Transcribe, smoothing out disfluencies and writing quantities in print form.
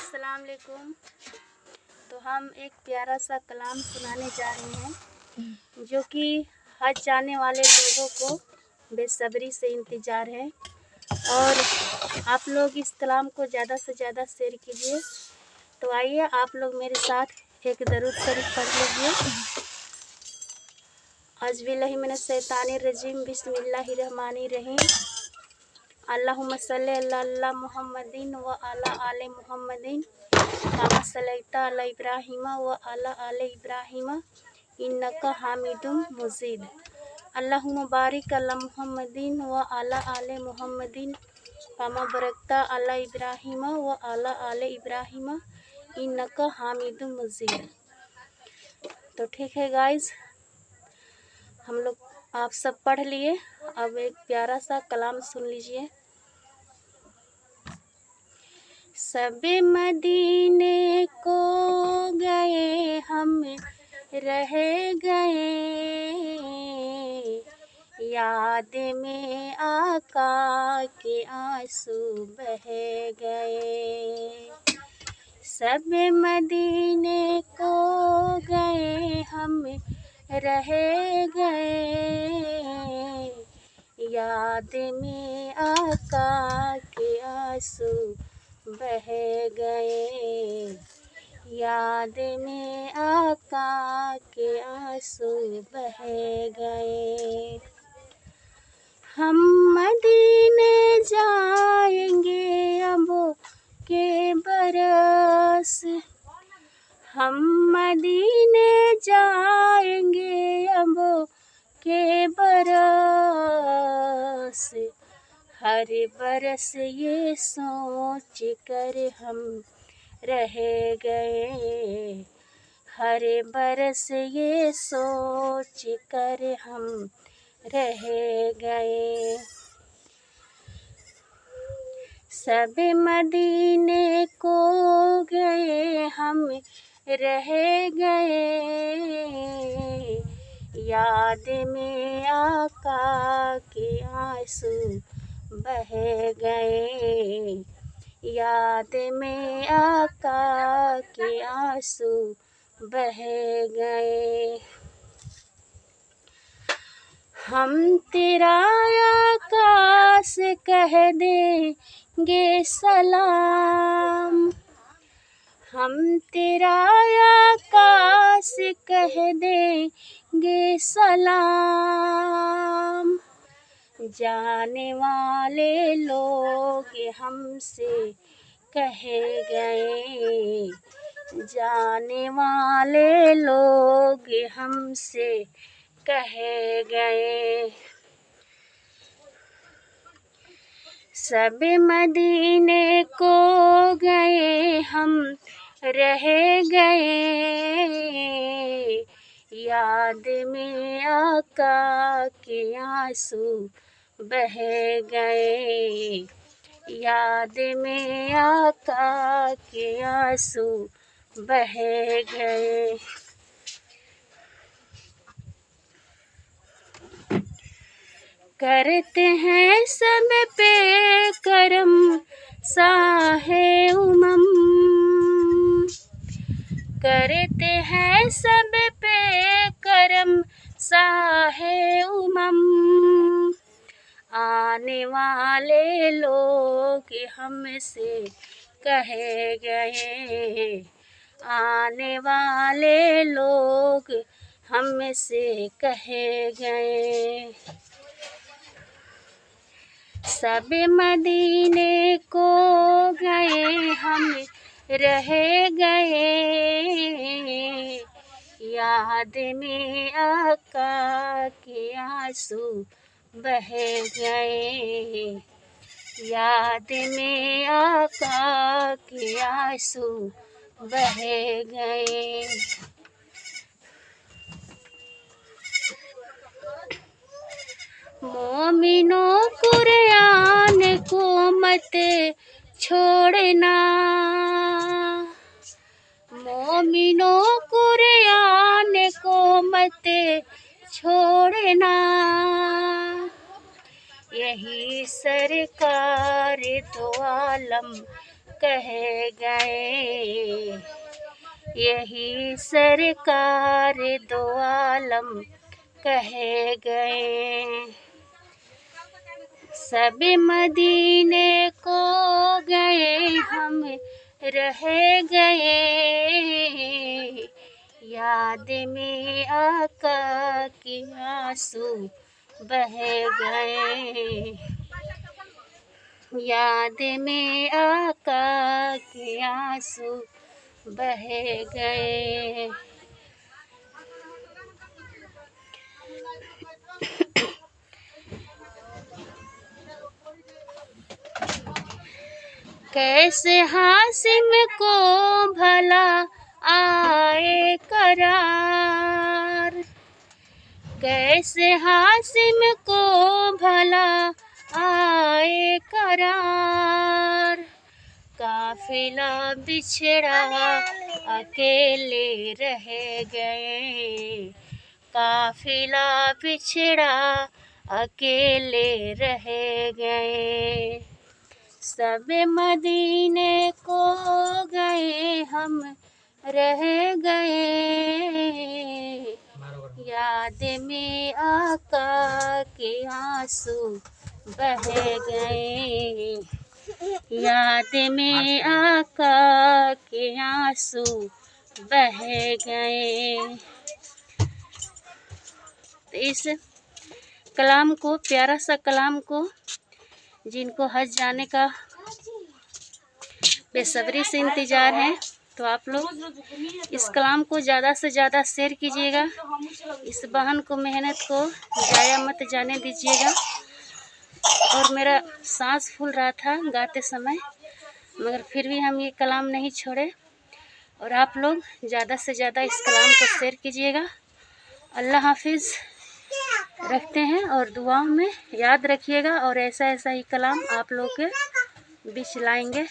अस्सलाम वालेकुम। तो हम एक प्यारा सा कलाम सुनाने जा रहे हैं जो कि हज जाने वाले लोगों को बेसब्री से इंतज़ार है। और आप लोग इस कलाम को ज़्यादा से ज़्यादा शेयर कीजिए। तो आइए आप लोग मेरे साथ एक दरूद शरीफ पढ़ लीजिए। औज़ुबिल्लाहि मिनश्शैतानिर्रजीम बिस्मिल्लाहिर्रहमानिर्रहीम। अल्लाहुम्मा सल्लि अला मुहम्मदिन व अला आले मुहम्मदिन कमा सल्लैता अला इब्राहीम व अला आले इब्राहीम इन्नका हामिदुम मजीद। अल्लाहुम्मा बारिक अला मुहम्मदिन व अला आले मुहम्मदिन कमा बरकता अला इब्राहीम व अला आले इब्राहीम इन्नका हामिदुम मजीद। तो ठीक है गाइस, हम लोग आप सब पढ़ लिए। अब एक प्यारा सा कलाम सुन लीजिए। सब मदीने को गए हम रह गए, याद में आका के आंसू बह गए। सब मदीने को गए हम रह गए, याद में आका के आंसू बह गए, याद में आका के आंसू बह गए। हम मदीने जाएंगे अब के बरस, हम मदीने जाएंगे अब के बरस। हर बरस ये सोच कर हम रह गए, हर बरस ये सोच कर हम रह गए। सब मदीने को गए हम रह गए, याद में आका के आंसू बह गए, याद में आका के आंसू बह गए। हम तेरा आका से कह देंगे सलाम, हम तेरा आका से कह देंगे सलाम। जाने वाले लोग हमसे कह गए, जाने वाले लोग हमसे कह गए। सब मदीने को गए हम रह गए, याद में आका के आंसू बह गए, याद में आका के आंसू बह गए। करते हैं सब पे करम साहे उमम, करते हैं सब पे करम साहे उमम। आने वाले लोग हमसे कह गए, आने वाले लोग हमसे कह गए। सब मदीने को गए हम रह गए, याद में आका के आंसू बह गए, याद में आका के आंसू बह गए। मोमिनो कुरान को मत छोड़ना, मोमिनो कुरान को मत छोड़ना। यही सरकार दो आलम कह गए, यही सरकार दो आलम कहे गए। सब मदीने को गए हम रह गए, याद में आका के आंसू बह गए, याद में आका के आंसू बह गए। कैसे हासिम को भला आए करार, कैसे हासिम को भला आए करार, काफिला बिछड़ा अकेले रह गए, काफिला बिछड़ा अकेले रह गए। सब मदीने को गए हम रह गए, याद में आका के आंसू बह गए, याद में आका के आंसू बह गए। तो इस कलाम को, प्यारा सा कलाम को, जिनको हज जाने का बेसब्री से इंतज़ार है, तो आप लोग इस कलाम को ज़्यादा से ज़्यादा शेयर कीजिएगा। इस बहन को, मेहनत को जाया मत जाने दीजिएगा। और मेरा सांस फूल रहा था गाते समय, मगर फिर भी हम ये कलाम नहीं छोड़े। और आप लोग ज़्यादा से ज़्यादा इस कलाम को शेयर कीजिएगा। अल्लाह हाफिज़। रखते हैं और दुआओं में याद रखिएगा, और ऐसा ही कलाम आप लोग के बीच लाएंगे।